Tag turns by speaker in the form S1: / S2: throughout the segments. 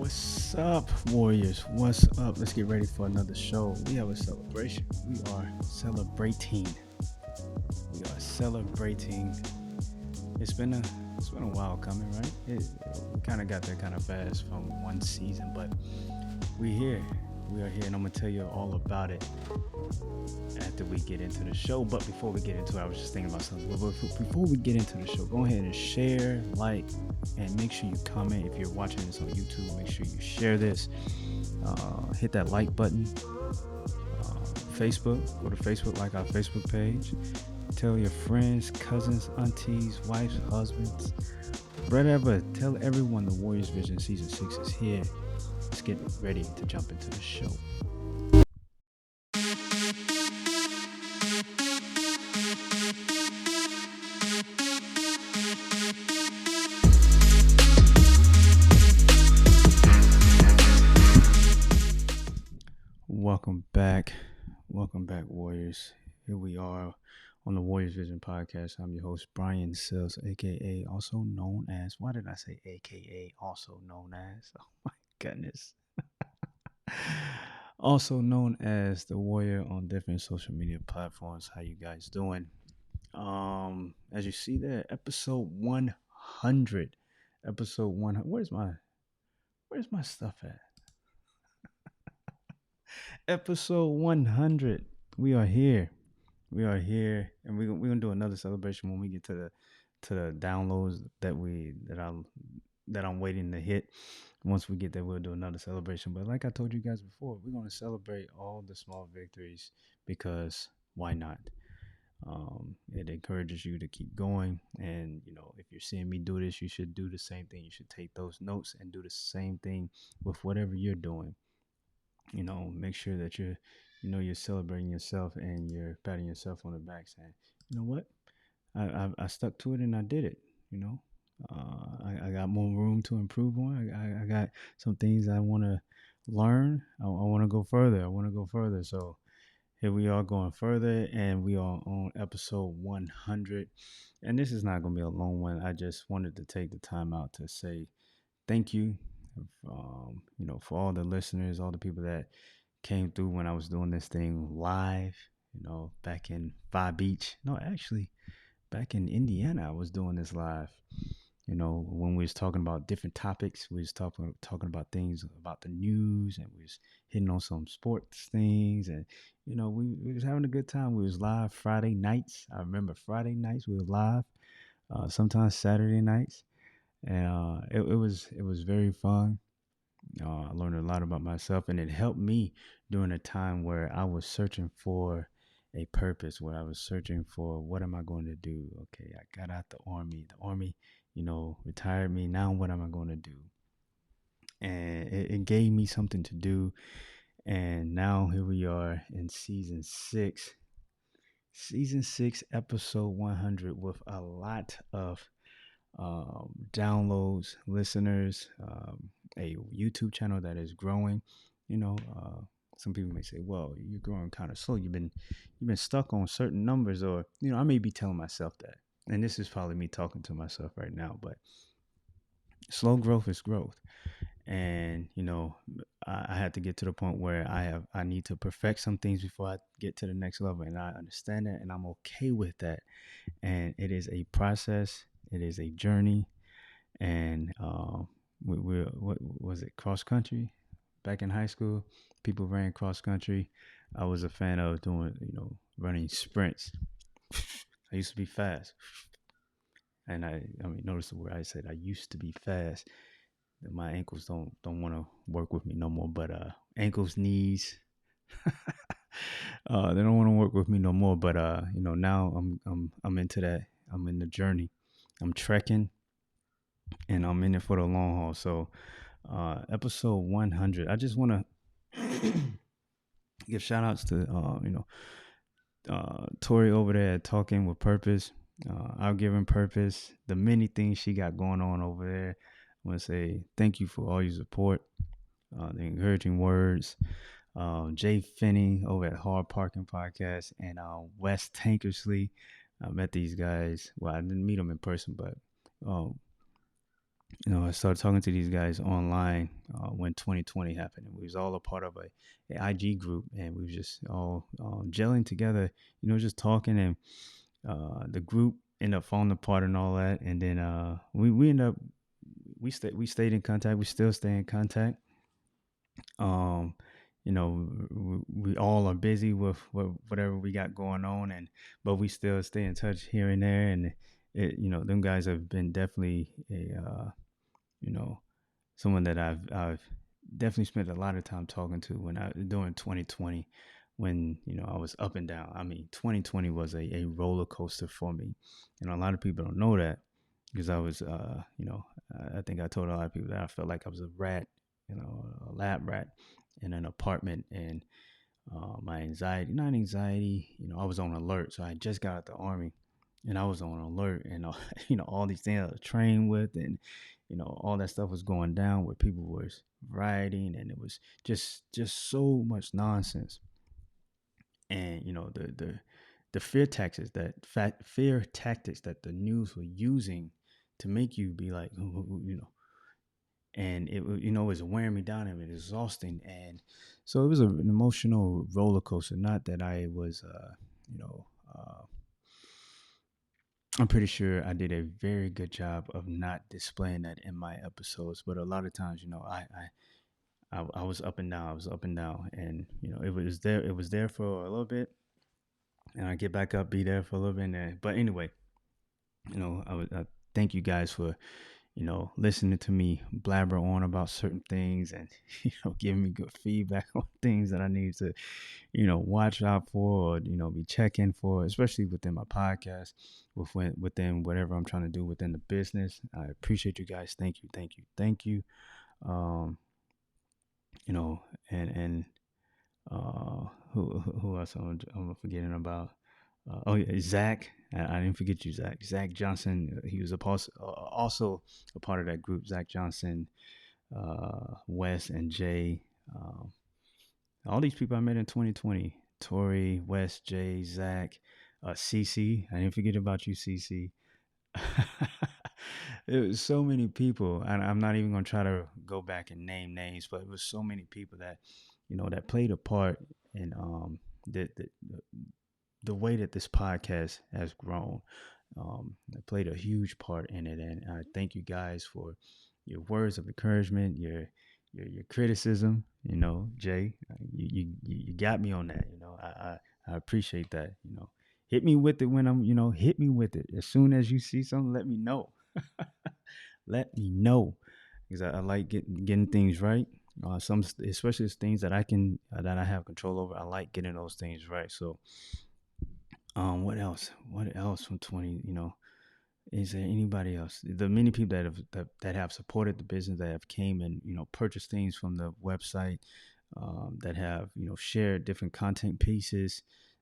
S1: What's up, Warriors? What's up? Let's get ready for another show. We have a celebration. We are celebrating. It's been a while coming, right? We kind of got there kind of fast from one season, but we here. We are here, and I'm gonna tell you all about it after we get into the show. But before we get into it, I was just thinking about something. Before we get into the show, go ahead and share, like, and make sure you comment. If you're watching this on YouTube, make sure you share this. Hit that like button. Facebook, go to Facebook, like our Facebook page. Tell your friends, cousins, aunties, wives, husbands, whatever. Tell everyone the Warriors Vision Season 6 is here. Let's get ready to jump into the show. Welcome back, Warriors. Here we are on the Warriors Vision Podcast. I'm your host, Brian Sills, aka also known as, why did I say aka also known as? Oh my goodness. Also known as the Warrior on different social media platforms. How you guys doing? As you see there, episode 100. Episode 100. Where's my stuff at? Episode 100. We are here, and we're gonna do another celebration when we get to the downloads that I'm waiting to hit. Once we get there, we'll do another celebration. But like I told you guys before, we're gonna celebrate all the small victories because why not? It encourages you to keep going, and if you're seeing me do this, you should do the same thing. You should take those notes and do the same thing with whatever you're doing. Make sure that you're celebrating yourself and you're patting yourself on the back, saying, you know what, I stuck to it and I did it. I got more room to improve on. I got some things I want to learn. I want to go further. So here we are going further, and we are on episode 100. And this is not going to be a long one. I just wanted to take the time out to say thank you, for all the listeners, all the people that came through when I was doing this thing live, back in Phi Beach. No, actually, back in Indiana, I was doing this live. When we was talking about different topics, we was talking about things about the news, and we was hitting on some sports things, and we was having a good time. We was live Friday nights. I remember Friday nights we were live. Sometimes Saturday nights, and it was very fun. I learned a lot about myself, and it helped me during a time where I was searching for a purpose, where I was searching for what am I going to do. Okay, I got out the army. The army, retired me. Now what am I going to do? And it gave me something to do. And now here we are in season 6. Season 6, episode 100, with a lot of downloads, listeners, a YouTube channel that is growing. Some people may say, "Well, you're growing kind of slow. You've been stuck on certain numbers," or I may be telling myself that. And this is probably me talking to myself right now. But slow growth is growth, and I had to get to the point where I need to perfect some things before I get to the next level, and I understand that, and I'm okay with that. And it is a process. It is a journey, and what was it, cross country? Back in high school, people ran cross country. I was a fan of doing, running sprints. I used to be fast, and notice the word I said. I used to be fast. My ankles don't want to work with me no more. But ankles, knees, they don't want to work with me no more. But now I'm into that. I'm in the journey. I'm trekking, and I'm in it for the long haul. So, episode 100. I just want to give shout outs to Tori over there at Talking with Purpose. I'll give him purpose. The many things she got going on over there. I want to say thank you for all your support, the encouraging words. Jay Finney over at Hard Parking Podcast, and Wes Tankersley. I met these guys. Well, I didn't meet them in person, but I started talking to these guys online when 2020 happened. We was all a part of a IG group, and we was just all gelling together. Just talking, and the group ended up falling apart and all that. And then we ended up we stayed in contact. We still stay in contact. Um, we all are busy with whatever we got going on, and but we still stay in touch here and there. And them guys have been definitely a you know someone that I've definitely spent a lot of time talking to when I during 2020, when I was up and down. I mean, 2020 was a roller coaster for me, and a lot of people don't know that because I was I think I told a lot of people that I felt like I was a rat, a lab rat in an apartment. And my anxiety, not anxiety, I was on alert. So I just got out the army, and I was on alert, and all these things I was trained with, and all that stuff was going down where people was rioting, and it was just so much nonsense. And the fear tactics that the news were using to make you be like, and it was wearing me down and it was exhausting. And so it was an emotional roller coaster. Not that I was you know uh, I'm pretty sure I did a very good job of not displaying that in my episodes, but a lot of times, I was up and down. I was up and down, and it was there for a little bit, and I get back up, be there for a little bit. But anyway, I thank you guys for listening to me blabber on about certain things, and giving me good feedback on things that I need to watch out for, or be checking for, especially within my podcast, within whatever I'm trying to do within the business. I appreciate you guys. Thank you, thank you, thank you. Um, you know, and who else I'm forgetting about? Oh yeah, Zach. I didn't forget you, Zach. Zach Johnson. He was also a part of that group. Zach Johnson, Wes, and Jay. Um, all these people I met in 2020: Tori, Wes, Jay, Zach, CC. I didn't forget about you, CC. It was so many people, and I'm not even gonna try to go back and name names, but it was so many people that that played a part in the way that this podcast has grown. It played a huge part in it, and I thank you guys for your words of encouragement, your criticism. Jay, you got me on that. I appreciate that. Hit me with it when I'm, hit me with it as soon as you see something. Let me know. Let me know, because I like getting things right. Especially things that that I have control over. I like getting those things right. So what else? What else from 20? Is there anybody else? The many people that have supported the business, that have came and purchased things from the website, that have shared different content pieces,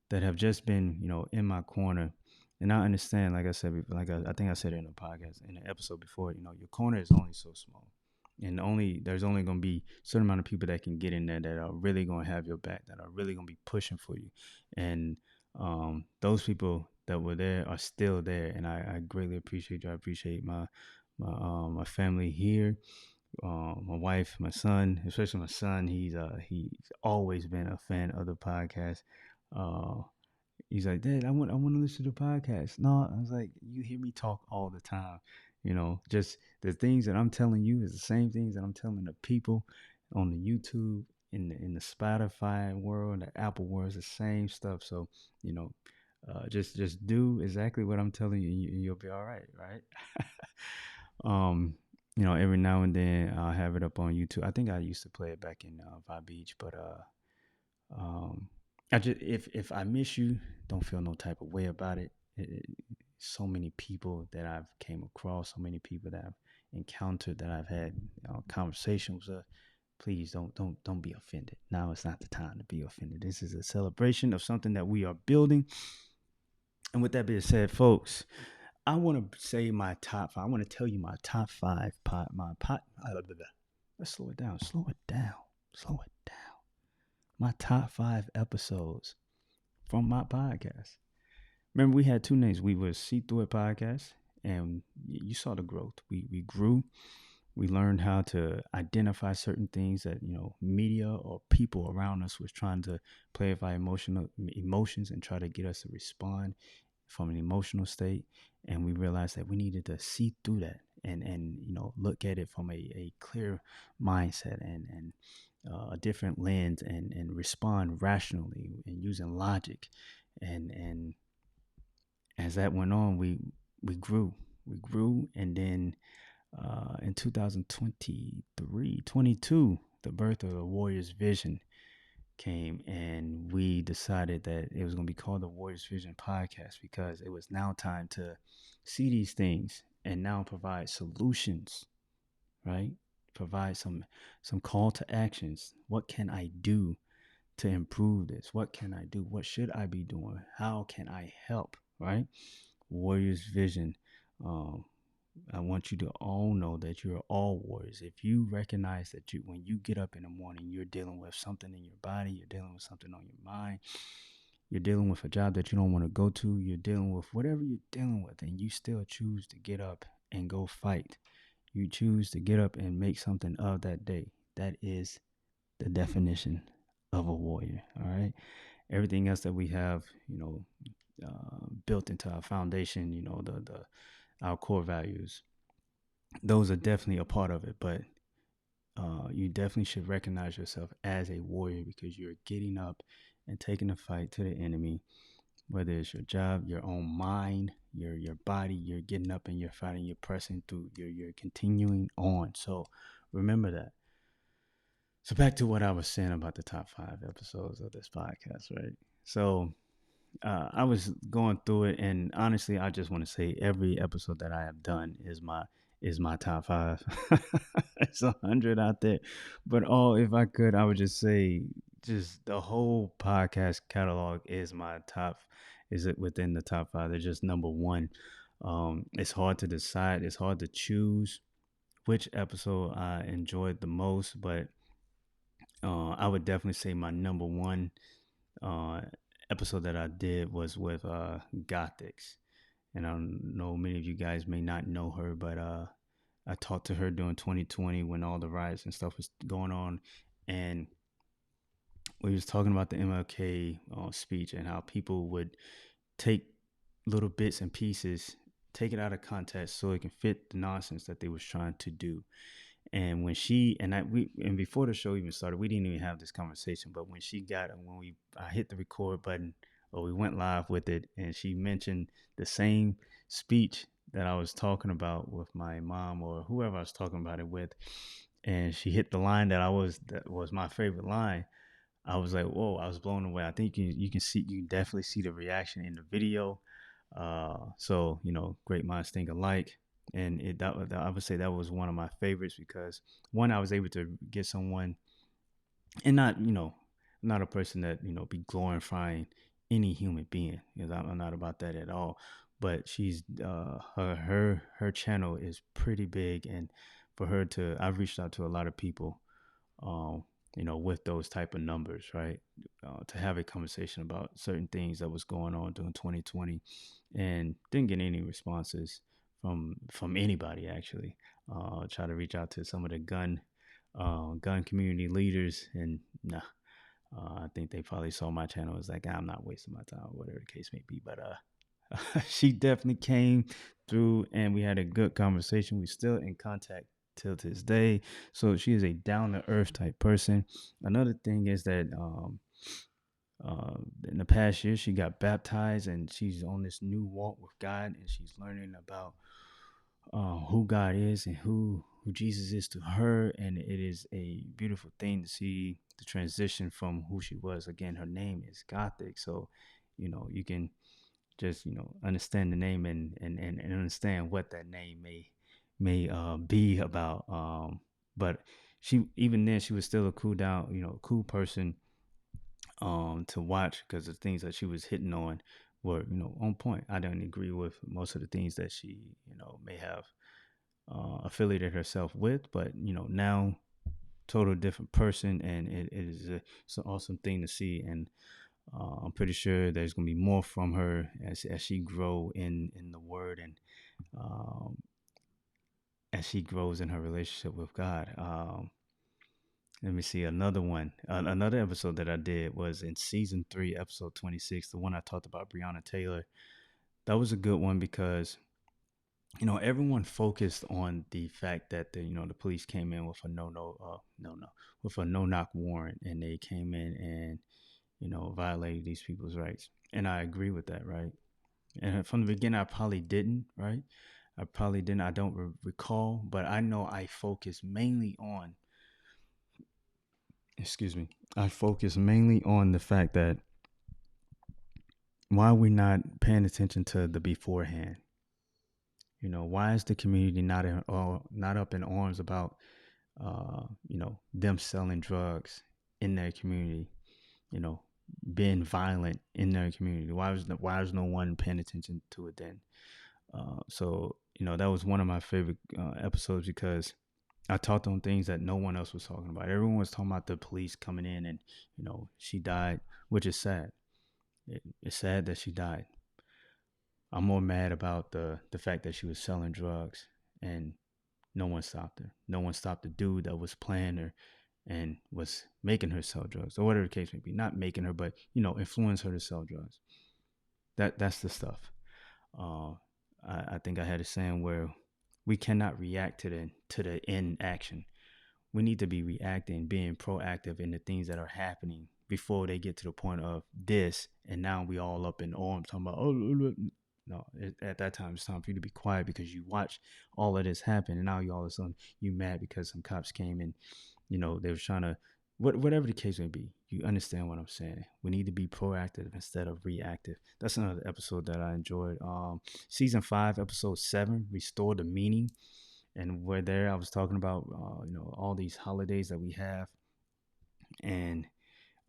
S1: that have just been in my corner. And I understand, like I said, I think I said it in the podcast in the episode before. Your corner is only so small, and there's only going to be a certain amount of people that can get in there, that are really going to have your back, that are really going to be pushing for you. And those people that were there are still there, and I greatly appreciate you. I appreciate my family here, my wife, my son, especially my son. He's always been a fan of the podcast. Uh, he's like, Dad, I want to listen to the podcast. No, I was like, you hear me talk all the time. Just the things that I'm telling you is the same things that I'm telling the people on the YouTube, in the Spotify world, the Apple world, is the same stuff. So, you know, just do exactly what I'm telling you, and you'll be all right, right? um, every now and then I'll have it up on YouTube. I think I used to play it back in Vibe Beach, but um, I just if I miss you, don't feel no type of way about it. So many people that I've came across, so many people that I've encountered, that I've had conversations with. Please don't be offended. Now is not the time to be offended. This is a celebration of something that we are building. And with that being said, folks, I want to say my top five. I want to tell you my top five Let's slow it down. Slow it down. Slow it down. My top five episodes from my podcast. Remember, we had two names. We was See Through It Podcast, and you saw the growth. We grew. We learned how to identify certain things that media or people around us was trying to play with our emotions and try to get us to respond from an emotional state. And we realized that we needed to see through that and look at it from a clear mindset and a different lens and respond rationally and using logic. And as that went on, we grew. We grew, and then in 2023, 22, the birth of the Warriors Vision came, and we decided that it was going to be called the Warriors Vision Podcast because it was now time to see these things and now provide solutions, right? Provide some call to actions. What can I do to improve this? What can I do? What should I be doing? How can I help? Right? Warriors Vision. Um, I want you to all know that you're all warriors. If you recognize that when you get up in the morning, you're dealing with something in your body, you're dealing with something on your mind, you're dealing with a job that you don't want to go to, you're dealing with whatever you're dealing with, and you still choose to get up and go fight. You choose to get up and make something of that day. That is the definition of a warrior. All right. Everything else that we have, built into our foundation, the our core values, those are definitely a part of it. But you definitely should recognize yourself as a warrior because you're getting up and taking the fight to the enemy, whether it's your job, your own mind, your body. You're getting up and you're fighting, you're pressing through, you're continuing on. So remember that. So back to what I was saying about the top 5 episodes of this podcast, right? So I was going through it, and honestly, I just want to say every episode that I have done is my top 5. It's 100 out there, but if I could, I would just say just the whole podcast catalog is my top. Is it within the top 5? They're just number one. It's hard to decide. It's hard to choose which episode I enjoyed the most, but I would definitely say my number one uh, episode that I did was with Gothics. And I don't know, many of you guys may not know her, but I talked to her during 2020 when all the riots and stuff was going on. And we was talking about the MLK speech and how people would take little bits and pieces, take it out of context so it can fit the nonsense that they was trying to do. And when she and before the show even started, we didn't even have this conversation. But when I hit the record button, or we went live with it, and she mentioned the same speech that I was talking about with my mom or whoever I was talking about it with, and she hit the line that was my favorite line. I was like, whoa! I was blown away. I think you can definitely see the reaction in the video. So great minds think alike, and I would say that was one of my favorites because one, I was able to get someone, and not a person that be glorifying any human being, because I'm not about that at all. But she's her channel is pretty big, and for her to, I've reached out to a lot of people, um, with those type of numbers, right? To have a conversation about certain things that was going on during 2020, and didn't get any responses from anybody actually. Try to reach out to some of the gun community leaders, and nah. I think they probably saw my channel. Was like, I'm not wasting my time, whatever the case may be. But she definitely came through, and we had a good conversation. We still in contact till this day. So she is a down to earth type person. Another thing is that in the past year she got baptized, and she's on this new walk with God, and she's learning about who God is and who Jesus is to her, and it is a beautiful thing to see the transition from who she was. Again, her name is Gothic, so you can just understand the name and understand what that name may be about. But she, even then, she was still a cool person to watch, because the things that she was hitting on were on point. I didn't agree with most of the things that she may have affiliated herself with, but now total different person, and it's an awesome thing to see. And I'm pretty sure there's gonna be more from her as she grow in the word, and um, as she grows in her relationship with God. Let me see another one. Another episode that I did was in season 3, episode 26, the one I talked about Breonna Taylor. That was a good one because everyone focused on the fact that the police came in with a with a no knock warrant, and they came in and violated these people's rights. And I agree with that, right? And from the beginning, I probably didn't, right? I probably didn't. I don't recall, but I know I focused mainly on, excuse me, I focused mainly on the fact that why are we not paying attention to the beforehand? Why is the community not up in arms about them selling drugs in their community, you know, being violent in their community? Why is no one paying attention to it then? So that was one of my favorite episodes because I talked on things that no one else was talking about. Everyone was talking about the police coming in and she died, which is sad. It's sad that she died. I'm more mad about the fact that she was selling drugs and no one stopped her. No one stopped the dude that was playing her and was making her sell drugs, or whatever the case may be. Not making her, but influence her to sell drugs. That's the stuff. Uh, I think I had a saying where we cannot react to the inaction. We need to be reacting, being proactive in the things that are happening before they get to the point of this, and now we all up in arms talking about no. At that time it's time for you to be quiet because you watch all of this happen, and now you all of a sudden you mad because some cops came and they were trying to whatever the case may be. You understand what I'm saying? We need to be proactive instead of reactive. That's another episode that I enjoyed. Season 5, episode 7, restore the meaning. And where there I was talking about all these holidays that we have, and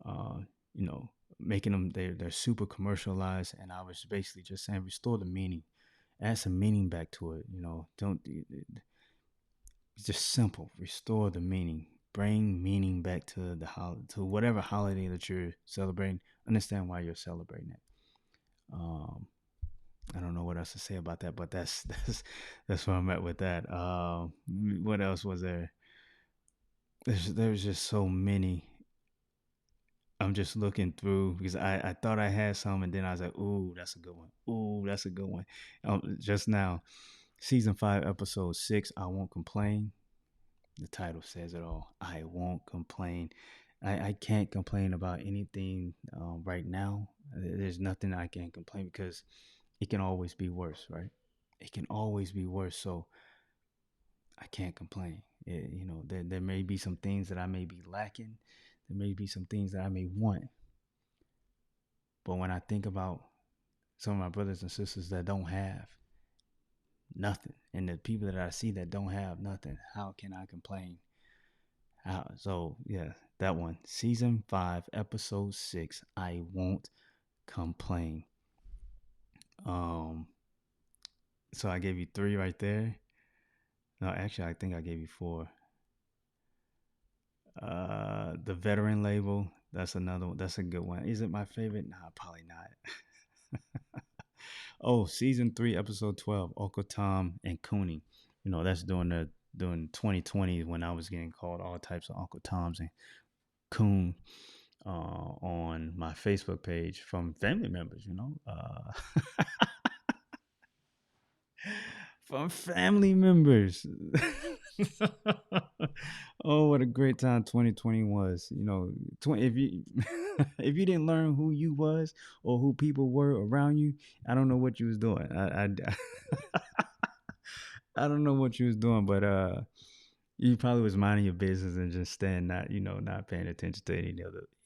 S1: uh, you know making them, they're super commercialized, and I was basically just saying restore the meaning, add some meaning back to it. Don't It's just simple. Restore the meaning. Bring meaning back to to whatever holiday that you're celebrating. Understand why you're celebrating it. Um, I don't know what else to say about that, but that's that's where I'm at with that. What else was there? There's just so many. I'm just looking through because I thought I had some, and then I was like, "Ooh, that's a good one. Ooh, that's a good one." Just now, season 5, episode 6. I won't complain. The title says it all. I won't complain. I can't complain about anything right now. There's nothing I can complain because it can always be worse, right? It can always be worse. So I can't complain. There may be some things that I may be lacking. There may be some things that I may want. But when I think about some of my brothers and sisters that don't have nothing, and the people that I see that don't have nothing, how can I complain? So yeah, that one. Season 5, episode 6. I won't complain. Um, so I gave you 3 right there. No, actually, I think I gave you 4. The veteran label. That's another one. That's a good one. Is it my favorite? Nah, probably not. Oh, season 3, episode 12. Uncle Tom and Cooney. That's during 2020 when I was getting called all types of Uncle Toms and Coon on my Facebook page from family members. From family members. Oh, what a great time 2020 was. 20, if you if you didn't learn who you was or who people were around you, I don't know what you was doing. I don't know what you was doing, but you probably was minding your business and just staying, not paying attention to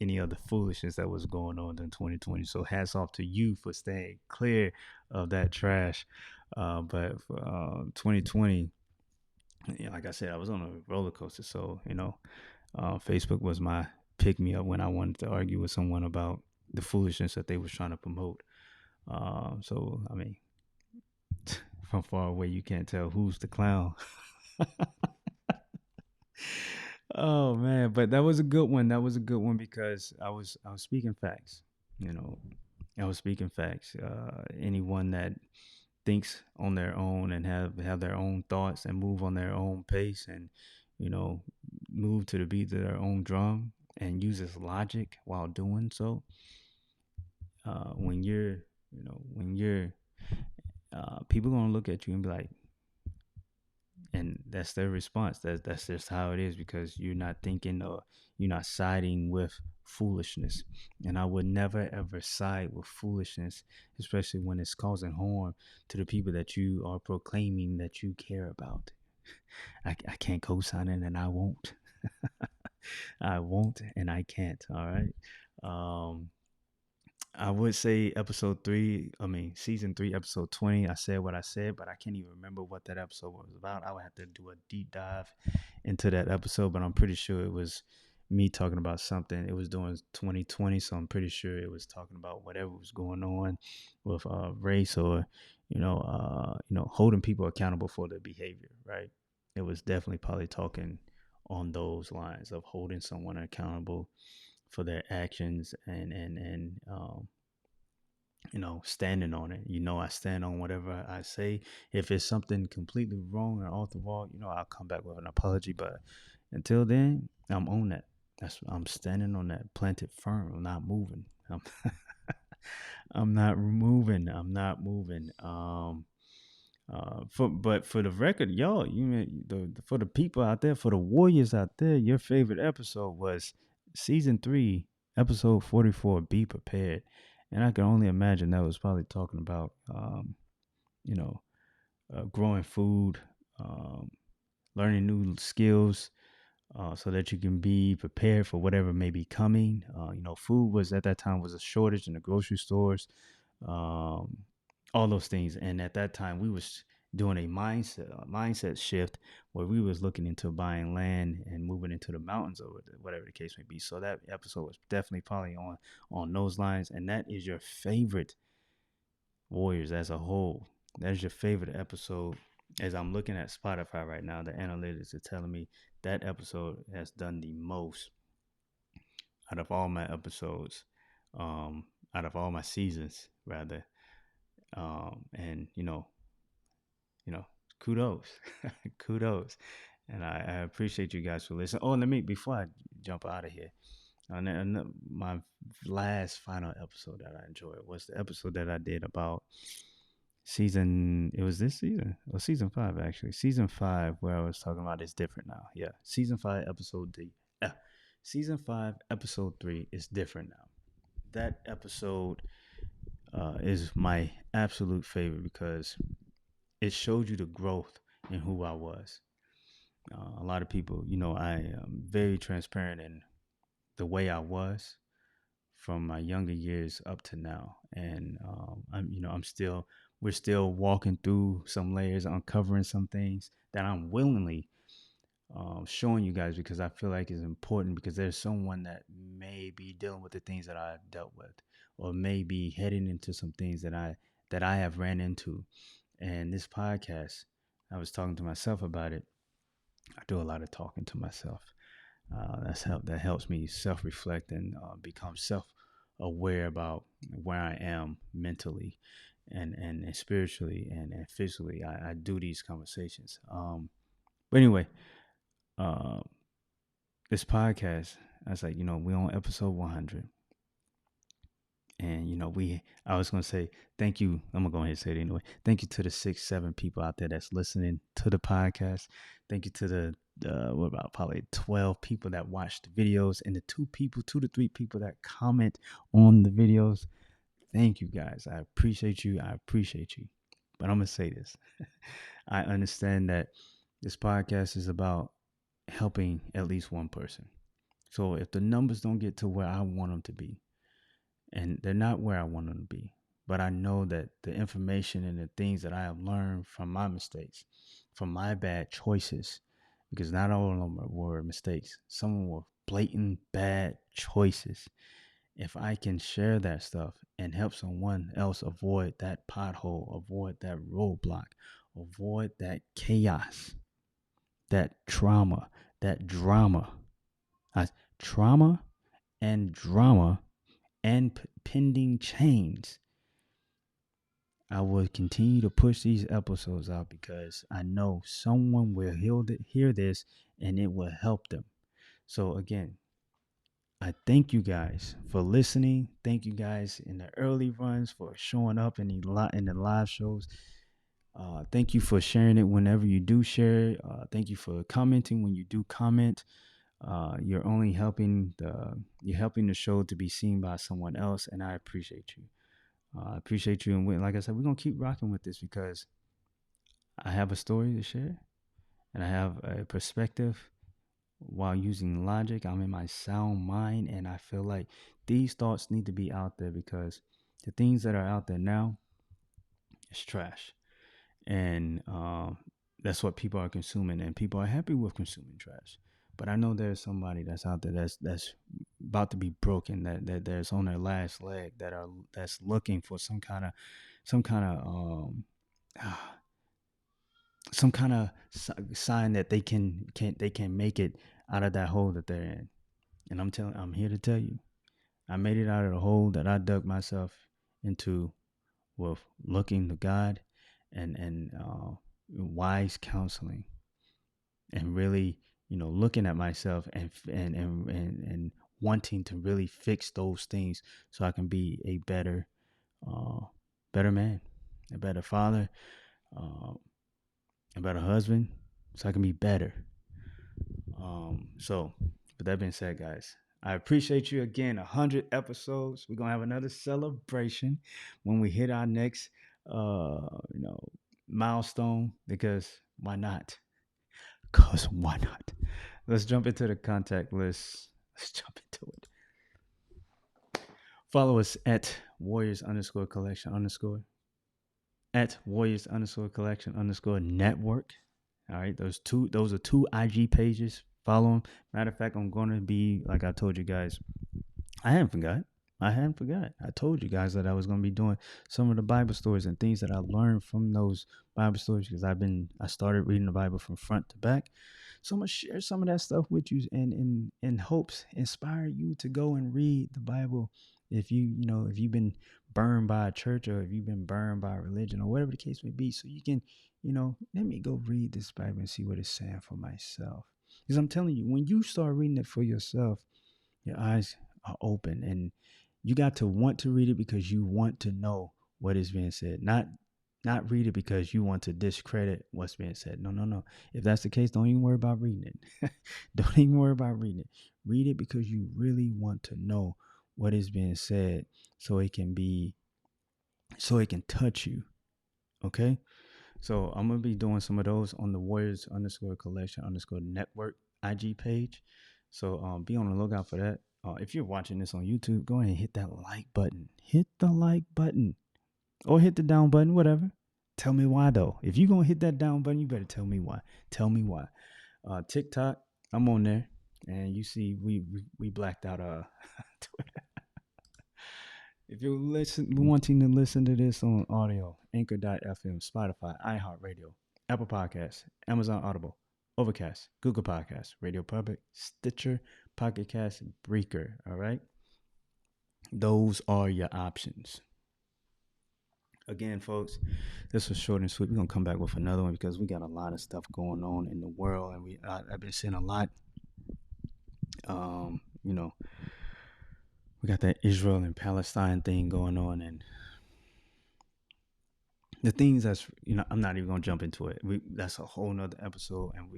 S1: any other foolishness that was going on in 2020. So hats off to you for staying clear of that trash. But for 2020, like I said, I was on a roller coaster. So Facebook was my pick me up when I wanted to argue with someone about the foolishness that they was trying to promote. So I mean, from far away, you can't tell who's the clown. Oh man, but that was a good one. That was a good one because I was speaking facts. You know, I was speaking facts. Anyone that thinks on their own and have their own thoughts and move on their own pace and, you know, move to the beat of their own drum and uses logic while doing so. When you're, when you're, people gonna look at you and be like, and that's their response. That's just how it is, because you're not thinking, or you're not siding with foolishness. And I would never ever side with foolishness, especially when it's causing harm to the people that you are proclaiming that you care about. I can't co-sign it, and I won't. I won't, and I can't. All right. Um, I would say season 3, episode 20. I said what I said, but I can't even remember what that episode was about. I would have to do a deep dive into that episode, but I'm pretty sure it was me talking about something. It was doing 2020, so I'm pretty sure it was talking about whatever was going on with race, or holding people accountable for their behavior. Right? It was definitely probably talking on those lines of holding someone accountable for their actions, and standing on it. I stand on whatever I say. If it's something completely wrong or off the wall, I'll come back with an apology. But until then, I'm on that. I'm standing on that, planted firm. I'm not moving. I'm not moving. I'm not moving. But for the record, y'all, for the people out there, for the warriors out there, your favorite episode was season 3, episode 44. Be prepared, and I can only imagine that was probably talking about, you know, growing food, um, learning new skills, so that you can be prepared for whatever may be coming. Food was at that time was a shortage in the grocery stores, um, all those things. And at that time, we was doing a mindset shift where we was looking into buying land and moving into the mountains, or whatever the case may be. So that episode was definitely probably on those lines. And that is your favorite Warriors as a whole. That is your favorite episode. As I'm looking at Spotify right now, the analytics are telling me that episode has done the most out of all my episodes, out of all my seasons, rather. And kudos, kudos, and I appreciate you guys for listening. Oh, before I jump out of here, my last final episode that I enjoyed was the episode that I did about it was this season, or season 5, actually, season 5, where I was talking about it's different now. Yeah, season 5, season 5, episode 3 is different now. That episode is my absolute favorite, because it showed you the growth in who I was. A lot of people, I am very transparent in the way I was from my younger years up to now, and we're still walking through some layers, uncovering some things that I'm willingly showing you guys, because I feel like it's important, because there's someone that may be dealing with the things that I dealt with, or may be heading into some things that I have ran into. And this podcast, I was talking to myself about it. I do a lot of talking to myself. That helps me self-reflect and become self-aware about where I am mentally, and spiritually, and physically. I do these conversations. But anyway, uh, this podcast, I was like, we on episode 100. And I was gonna say thank you. I'm gonna go ahead and say it anyway. Thank you to the 6-7 people out there that's listening to the podcast. Thank you to the what about probably 12 people that watch the videos, and the 2 to 3 people that comment on the videos. Thank you guys. I appreciate you. I appreciate you. But I'm gonna say this. I understand that this podcast is about helping at least one person. So if the numbers don't get to where I want them to be, and they're not where I want them to be, but I know that the information and the things that I have learned from my mistakes, from my bad choices, because not all of them were mistakes, some were blatant bad choices. If I can share that stuff and help someone else avoid that pothole, avoid that roadblock, avoid that chaos, that trauma, that drama, trauma and drama and pending change, I will continue to push these episodes out because I know someone will hear this and it will help them. So again, I thank you guys for listening. Thank you guys in the early runs for showing up in the live shows. Thank you for sharing it whenever you do share it. Thank you for commenting when you do comment. You're helping the show to be seen by someone else, and I appreciate you. I appreciate you, and like I said, we're gonna keep rocking with this because I have a story to share, and I have a perspective while using logic. I'm in my sound mind, and I feel like these thoughts need to be out there because the things that are out there now is trash, and that's what people are consuming, and people are happy with consuming trash. But I know there's somebody that's out there that's about to be broken, that there's on their last leg, that's looking for some kind of some kind of sign that they can make it out of that hole that they're in. And I'm here to tell you, I made it out of the hole that I dug myself into with looking to God and wise counseling, and really, looking at myself and wanting to really fix those things so I can be a uh, better man, a better father, uh, a better husband, so I can be better. So, with that being said, guys, I appreciate you again. 100 episodes. We're gonna have another celebration when we hit our next, you know, milestone. Because why not? Cause why not? Let's jump into the contact list. Let's jump into it. Follow us at Warriors underscore collection underscore at Warriors underscore collection underscore network. All right, those are two IG pages. Follow them. Matter of fact, I'm gonna be like I told you guys. I haven't forgot. I hadn't forgot. I told you guys that I was gonna be doing some of the Bible stories and things that I learned from those Bible stories because I started reading the Bible from front to back. So I'm gonna share some of that stuff with you and in hopes inspire you to go and read the Bible. If if you've been burned by a church or if you've been burned by a religion or whatever the case may be, so you can, let me go read this Bible and see what it's saying for myself. Because I'm telling you, when you start reading it for yourself, your eyes are open and you got to want to read it because you want to know what is being said, not read it because you want to discredit what's being said. No, no, no. If that's the case, don't even worry about reading it. Don't even worry about reading it. Read it because you really want to know what is being said so it can touch you. Okay? So I'm gonna be doing some of those on the Warriors underscore collection underscore network IG page. So be on the lookout for that. If you're watching this on YouTube, go ahead and hit that like button. Hit the like button. Or hit the down button, whatever. Tell me why though. If you're gonna hit that down button, you better tell me why. Tell me why. TikTok, I'm on there. And you see we blacked out Twitter. If you're wanting to listen to this on audio, Anchor.fm, Spotify, iHeartRadio, Apple Podcasts, Amazon Audible, Overcast, Google Podcasts, Radio Public, Stitcher, Pocket Cast, Breaker. All right. Those are your options. Again, folks, this was short and sweet. We're gonna come back with another one because we got a lot of stuff going on in the world, and I've been seeing a lot. You know, we got that Israel and Palestine thing going on, and the things that's I'm not even gonna jump into it. That's a whole nother episode, and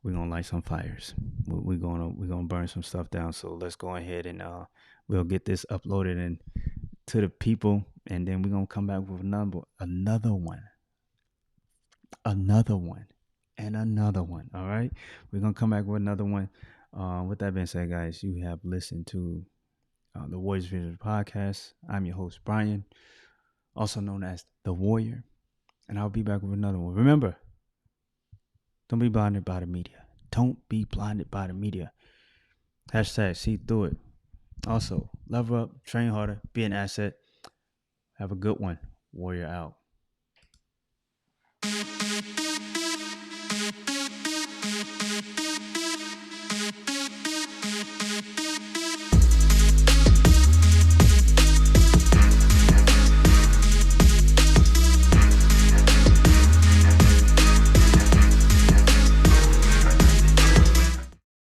S1: we're gonna light some fires. We're gonna burn some stuff down. So let's go ahead and we'll get this uploaded and to the people, and then we're gonna come back with another one, and another one. All right, we're gonna come back with another one. With that being said, guys, you have listened to the Warriors Vision podcast. I'm your host, Brian, also known as the Warrior, and I'll be back with another one. Remember, don't be blinded by the media. Don't be blinded by the media. Hashtag see through it. Also, level up, train harder, be an asset. Have a good one. Warrior out.